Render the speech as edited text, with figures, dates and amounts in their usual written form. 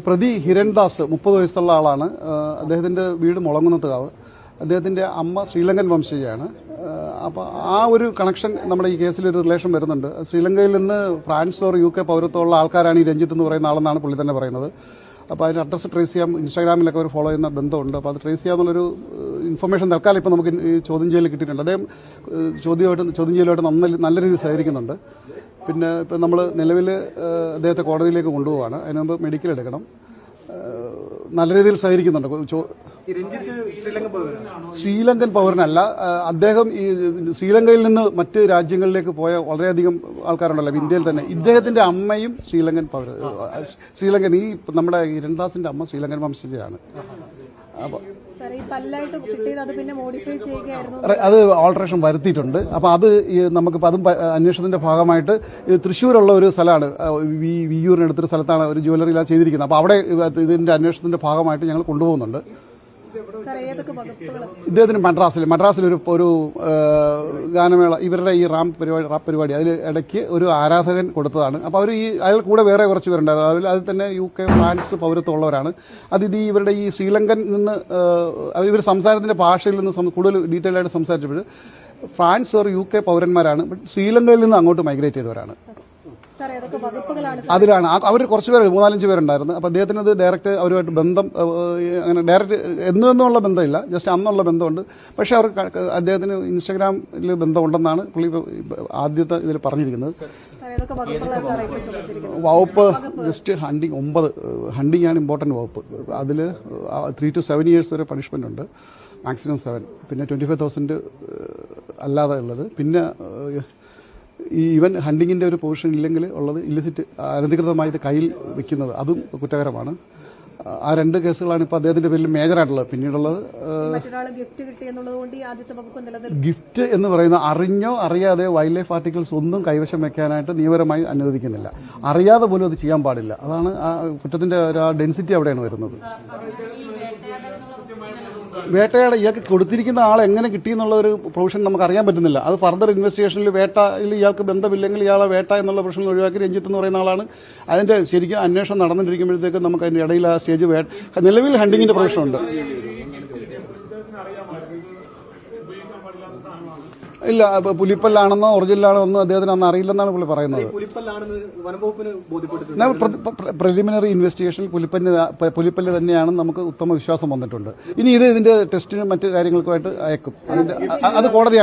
പ്രതി ഹിരൺദാസ് 30 വയസ്സുള്ള ആളാണ്. അദ്ദേഹത്തിന്റെ വീട് മുളങ്ങുന്നത്തുകാവ്. അദ്ദേഹത്തിന്റെ അമ്മ ശ്രീലങ്കൻ വംശജയാണ്. അപ്പോൾ ആ ഒരു കണക്ഷൻ നമ്മുടെ ഈ കേസിൽ ഒരു റിലേഷൻ വരുന്നുണ്ട്. ശ്രീലങ്കയിൽ നിന്ന് ഫ്രാൻസ് ഓർ UK പൗരത്വമുള്ള ആൾക്കാരാണ് ഈ രഞ്ജിത്ത് എന്ന് പറയുന്ന ആളെന്നാണ് പുള്ളി തന്നെ പറയുന്നത്. അപ്പോൾ അതിന്റെ അഡ്രസ്സ് ട്രേസ് ചെയ്യാം. ഇൻസ്റ്റാഗ്രാമിലൊക്കെ ഒരു ഫോളോ ചെയ്യുന്ന ബന്ധമുണ്ട്. അപ്പോൾ അത് ട്രേസ് ചെയ്യാന്നുള്ളൊരു ഇൻഫർമേഷൻ തൽക്കാലം ഇപ്പോൾ നമുക്ക് ഈ ചോദ്യം ചെയ്യലിൽ കിട്ടിയിട്ടുണ്ട്. അദ്ദേഹം ചോദ്യം ചെയ്യലുമായിട്ട് നല്ല രീതിയിൽ സഹകരിക്കുന്നുണ്ട്. പിന്നെ ഇപ്പം നമ്മൾ നിലവിൽ അദ്ദേഹത്തെ കോടതിയിലേക്ക് കൊണ്ടുപോവാണ്. അതിന് മുമ്പ് മെഡിക്കൽ എടുക്കണം. നല്ല രീതിയിൽ സഹകരിക്കുന്നുണ്ട്. ശ്രീലങ്കൻ പൗരനല്ല അദ്ദേഹം. ഈ ശ്രീലങ്കയിൽ നിന്ന് മറ്റ് രാജ്യങ്ങളിലേക്ക് പോയ വളരെയധികം ആൾക്കാരുണ്ടല്ലോ ഇന്ത്യയിൽ തന്നെ. ഇദ്ദേഹത്തിന്റെ അമ്മയും ശ്രീലങ്കൻ ഈ നമ്മുടെ ഹിരൺദാസിന്റെ അമ്മ ശ്രീലങ്കൻ വംശജയാണ്. അപ്പോൾ അത് ഓൾട്രേഷൻ വരുത്തിയിട്ടുണ്ട്. അപ്പോൾ അത് നമുക്കിപ്പോൾ അതും അന്വേഷണത്തിന്റെ ഭാഗമായിട്ട് തൃശ്ശൂരുള്ള ഒരു സ്ഥലമാണ്, വിയ്യൂരിനടുത്തൊരു സ്ഥലത്താണ് ഒരു ജ്വല്ലറിയിലാണ് ചെയ്തിരിക്കുന്നത്. അപ്പോൾ അവിടെ ഇതിന്റെ അന്വേഷണത്തിന്റെ ഭാഗമായിട്ട് ഞങ്ങൾ കൊണ്ടുപോകുന്നുണ്ട്. ഇദ്ദേഹത്തിന് മദ്രാസിൽ ഒരു ഗാനമേള, ഇവരുടെ ഈ റാപ്പ് പരിപാടി അതിൽ ഇടയ്ക്ക് ഒരു ആരാധകൻ കൊടുത്തതാണ്. അപ്പോൾ അവർ അയാൾ കൂടെ വേറെ കുറച്ച് പേരുണ്ടായിരുന്നു. അതിൽ തന്നെ UK ഫ്രാൻസ് പൗരത്വമുള്ളവരാണ്. അത് ഇവരുടെ ഈ ശ്രീലങ്കൻ നിന്ന് ഇവർ സംസാരത്തിന്റെ ഭാഷയിൽ നിന്ന് കൂടുതൽ ഡീറ്റെയിൽ ആയിട്ട് സംസാരിച്ചപ്പോൾ ഫ്രാൻസ് ഓർ UK പൗരന്മാരാണ്. ശ്രീലങ്കയിൽ നിന്ന് അങ്ങോട്ട് മൈഗ്രേറ്റ് ചെയ്തവരാണ്. അതിലാണ് അവർ കുറച്ച് പേര് 3-4 പേരുണ്ടായിരുന്നു. അപ്പോൾ അദ്ദേഹത്തിന് അത് ഡയറക്റ്റ് അവരുമായിട്ട് ബന്ധം അങ്ങനെ ഡയറക്റ്റ് എന്നുള്ള ബന്ധമില്ല, ജസ്റ്റ് അന്നുള്ള ബന്ധമുണ്ട്. പക്ഷെ അവർ അദ്ദേഹത്തിന് ഇൻസ്റ്റാഗ്രാമിൽ ബന്ധമുണ്ടെന്നാണ് പുള്ളി ആദ്യത്തെ ഇതിൽ പറഞ്ഞിരിക്കുന്നത്. വകുപ്പ് ജസ്റ്റ് ഹണ്ടിങ് 9 ഹണ്ടിങ് ആണ് ഇമ്പോർട്ടന്റ് വകുപ്പ്. അതിൽ 3 to 7 years വരെ പണിഷ്മെന്റ് ഉണ്ട്, മാക്സിമം 7. പിന്നെ 25,000 അല്ലാതെ ഉള്ളത്. പിന്നെ ഈവൻ ഹണ്ടിങ്ങിന്റെ ഒരു പൊസിഷൻ ഇല്ലെങ്കിൽ ഉള്ളത് ഇല്ലിസിറ്റ് അനധികൃതമായി ഇത് കയ്യിൽ വെക്കുന്നത്, അതും കുറ്റകരമാണ്. ആ 2 കേസുകളാണ് ഇപ്പോൾ അദ്ദേഹത്തിന്റെ പേരിൽ മേജറായിട്ടുള്ളത്. പിന്നീടുള്ളത് ഗിഫ്റ്റ് എന്ന് പറയുന്ന അറിഞ്ഞോ അറിയാതെ വൈൽഡ് ലൈഫ് ആർട്ടിക്കിൾസ് ഒന്നും കൈവശം വെക്കാനായിട്ട് നിയമപരമായി അനുവദിക്കുന്നില്ല. അറിയാതെ പോലും അത് ചെയ്യാൻ പാടില്ല. അതാണ് ആ കുറ്റത്തിന്റെ ഒരു ഡെൻസിറ്റി അവിടെയാണ് വരുന്നത്. വേട്ടയാട് ഇയാൾക്ക് കൊടുത്തിരിക്കുന്ന ആൾ എങ്ങനെ കിട്ടിയെന്നുള്ള ഒരു പ്രൊവിഷൻ നമുക്ക് അറിയാൻ പറ്റുന്നില്ല. അത് ഫർദർ ഇൻവെസ്റ്റിഗേഷനിൽ വേട്ടയിൽ ഇയാൾക്ക് ബന്ധമില്ലെങ്കിൽ ഇയാളെ വേട്ട എന്നുള്ള പ്രശ്നം ഒഴിവാക്കി രഞ്ജിത്ത് എന്ന് പറയുന്ന ആളാണ്. അതിന്റെ ശരിക്കും അന്വേഷണം നടന്നുകൊണ്ടിരിക്കുമ്പോഴത്തേക്കും നമുക്ക് അതിന്റെ ഇടയിൽ ആ സ്റ്റേജ് നിലവിൽ ഹണ്ടിങ്ങിന്റെ പ്രശ്നമുണ്ട്. ഇല്ല, പുലിപ്പല്ലാണെന്നോ ഒറിജിനലാണോ ഒന്നും അദ്ദേഹത്തിന് അന്ന് അറിയില്ലെന്നാണ് പുള്ളി പറയുന്നത്. പ്രിലിമിനറി ഇൻവെസ്റ്റിഗേഷനിൽ പുലിപ്പല്ല് തന്നെയാണെന്ന് നമുക്ക് ഉത്തമ വിശ്വാസം വന്നിട്ടുണ്ട്. ഇനി ഇതിന്റെ ടെസ്റ്റിനും മറ്റു കാര്യങ്ങൾക്കുമായിട്ട് അയക്കും. അത് കോടതിയാണ്